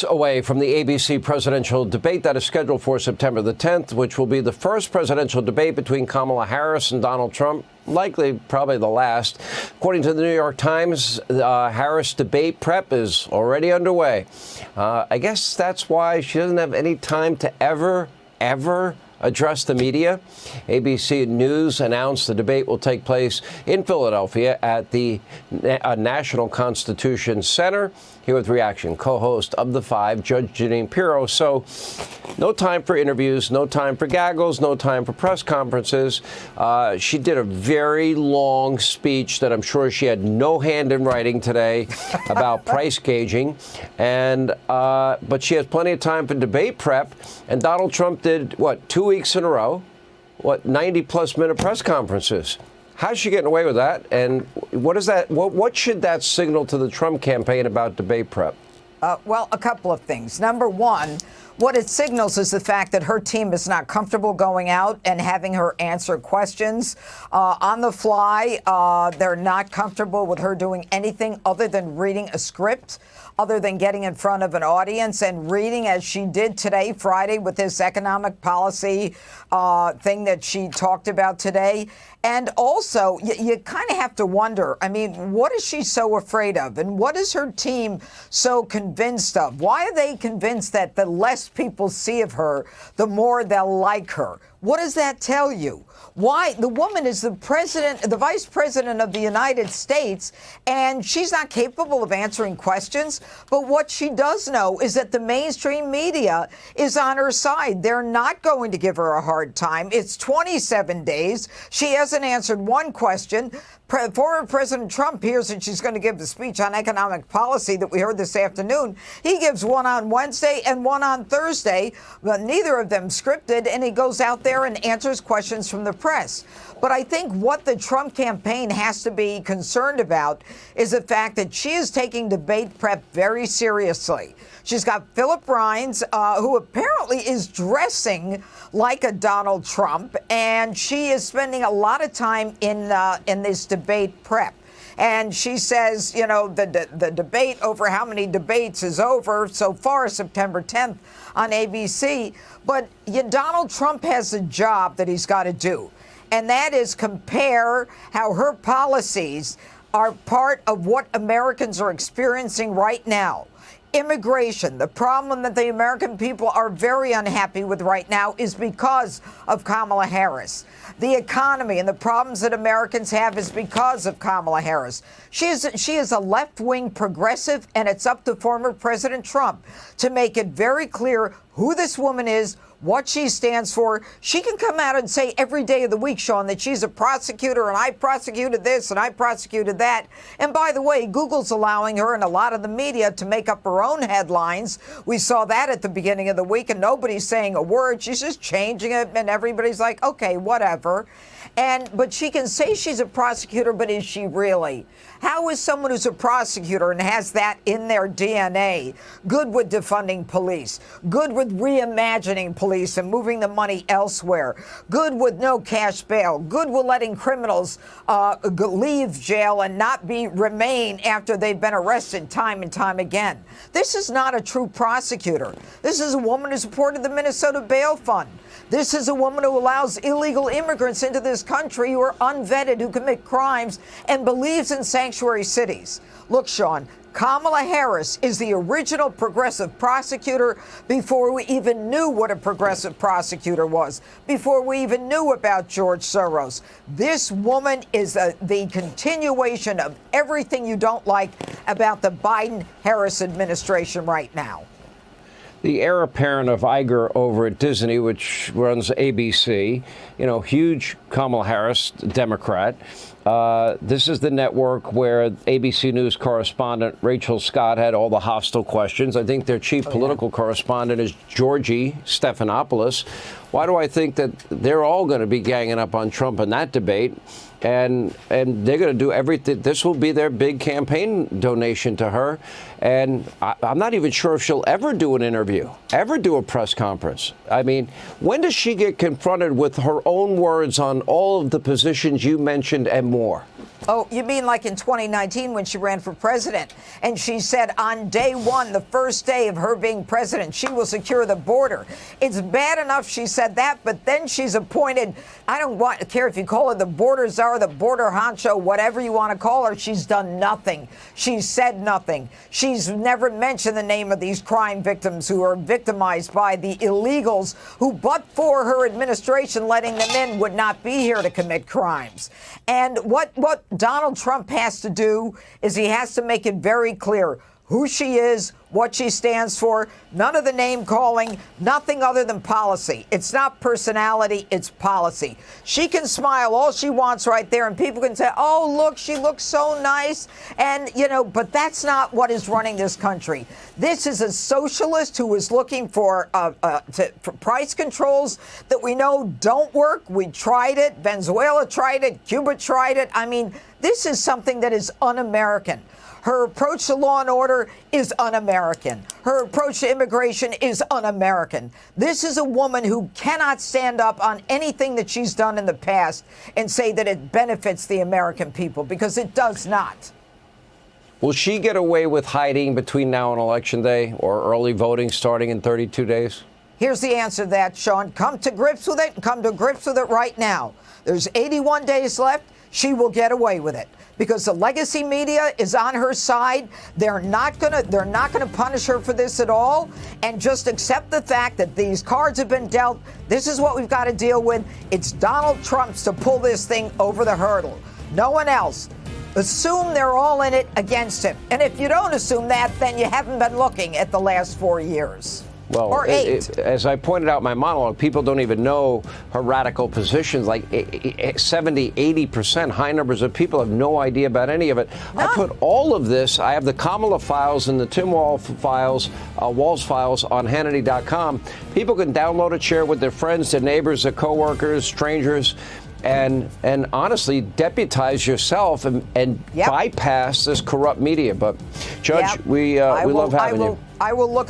Away from the ABC presidential debate that is scheduled for September the 10th, which will be the first presidential debate between Kamala Harris and Donald Trump, likely probably the last. According to the New York Times, Harris debate prep is already underway. I guess that's why she doesn't have any time to ever address the media. ABC News announced the debate will take place in Philadelphia at the National Constitution Center. Here with reaction, co-host of The Five, Judge Jeanine Pirro. So no time for interviews, no time for gaggles, no time for press conferences. She did a very long speech that I'm sure she had no hand in writing today about price gauging. But she has plenty of time for debate prep. And Donald Trump did, 2 weeks in a row, 90-plus minute press conferences. How's she getting away with that? And what is that? What should that signal to the Trump campaign about debate prep? Well, a couple of things. Number one, what it signals is the fact that her team is not comfortable going out and having her answer questions on the fly. They're not comfortable with her doing anything other than reading a script, other than getting in front of an audience and reading, as she did today, Friday, with this economic policy thing that she talked about today. And also, you kind of have to wonder, I mean, what is she so afraid of? And what is her team so convinced of? Why are they convinced that the less people see of her, the more they'll like her? What does that tell you? Why? The woman is the president, the vice president of the United States, and she's not capable of answering questions. But what she does know is that the mainstream media is on her side. They're not going to give her a hard time. It's 27 days. She hasn't answered one question. Former President Trump hears that she's going to give the speech on economic policy that we heard this afternoon. He gives one on Wednesday and one on Thursday, but neither of them scripted, and he goes out there and answers questions from the press. But I think what the Trump campaign has to be concerned about is the fact that she is taking debate prep very seriously. She's got Philip Rines, who apparently is dressing like a Donald Trump, and she is spending a lot of time in this debate prep. And she says, you know, the debate over how many debates is over so far, September 10th on ABC. But Donald Trump has a job that he's got to do, and that is compare how her policies are part of what Americans are experiencing right now. Immigration, the problem that the American people are very unhappy with right now is because of Kamala Harris. The economy and the problems that Americans have is because of Kamala Harris. She is a left-wing progressive, and it's up to former President Trump to make it very clear who this woman is, what she stands for. She can come out and say every day of the week, Sean, that she's a prosecutor and I prosecuted this and I prosecuted that. And by the way, Google's allowing her and a lot of the media to make up her own headlines. We saw that at the beginning of the week, and nobody's saying a word. She's just changing it, and everybody's like, okay, whatever. But she can say she's a prosecutor, but is she really? How is someone who's a prosecutor and has that in their DNA good with defunding police, good with reimagining police and moving the money elsewhere, good with no cash bail, good with letting criminals leave jail and not remain after they've been arrested time and time again? This is not a true prosecutor. This is a woman who supported the Minnesota Bail Fund. This is a woman who allows illegal immigrants into this country who are unvetted, who commit crimes, and believes in sanctuary cities. Look, Sean, Kamala Harris is the original progressive prosecutor before we even knew what a progressive prosecutor was, before we even knew about George Soros. This woman is the continuation of everything you don't like about the Biden-Harris administration right now. The heir apparent of Iger over at Disney, which runs ABC, huge Kamala Harris Democrat. This is the network where ABC News correspondent Rachel Scott had all the hostile questions. I think their chief political correspondent is Georgie Stephanopoulos. Why do I think that they're all going to be ganging up on Trump in that debate? And they're going to do everything. This will be their big campaign donation to her. And I'm not even sure if she'll ever do an interview, ever do a press conference. I mean, when does she get confronted with her own words on all of the positions you mentioned and more. Oh, you mean like in 2019 when she ran for president and she said on day one, the first day of her being president, she will secure the border. It's bad enough she said that, but then she's appointed, I don't care if you call her the border czar, the border honcho, whatever you want to call her. She's done nothing. She's said nothing. She's never mentioned the name of these crime victims who are victimized by the illegals who, but for her administration letting them in, would not be here to commit crimes. And what Donald Trump has to do is he has to make it very clear who she is, what she stands for, none of the name calling, nothing other than policy. It's not personality, it's policy. She can smile all she wants right there, and people can say, oh, look, she looks so nice. And, but that's not what is running this country. This is a socialist who is looking for price controls that we know don't work. We tried it. Venezuela tried it. Cuba tried it. I mean, this is something that is un-American. Her approach to law and order is un-American. Her approach to immigration is un-American. This is a woman who cannot stand up on anything that she's done in the past and say that it benefits the American people, because it does not. Will she get away with hiding between now and Election Day, or early voting starting in 32 days? Here's the answer to that, Sean. Come to grips with it, and come to grips with it right now. There's 81 days left. She will get away with it, because the legacy media is on her side. They're not gonna punish her for this at all, and just accept the fact that these cards have been dealt. This is what we've got to deal with. It's Donald Trump's to pull this thing over the hurdle. No one else. Assume they're all in it against him. And if you don't assume that, then you haven't been looking at the last 4 years. Well, or 8. As I pointed out in my monologue, people don't even know her radical positions. Like 70, 80%, high numbers of people have no idea about any of it. I put all of this, I have the Kamala files and the Tim Walz files on Hannity.com. People can download it, share it with their friends, their neighbors, their coworkers, strangers, and honestly deputize yourself and bypass this corrupt media. But, Judge, we love having you. I will look at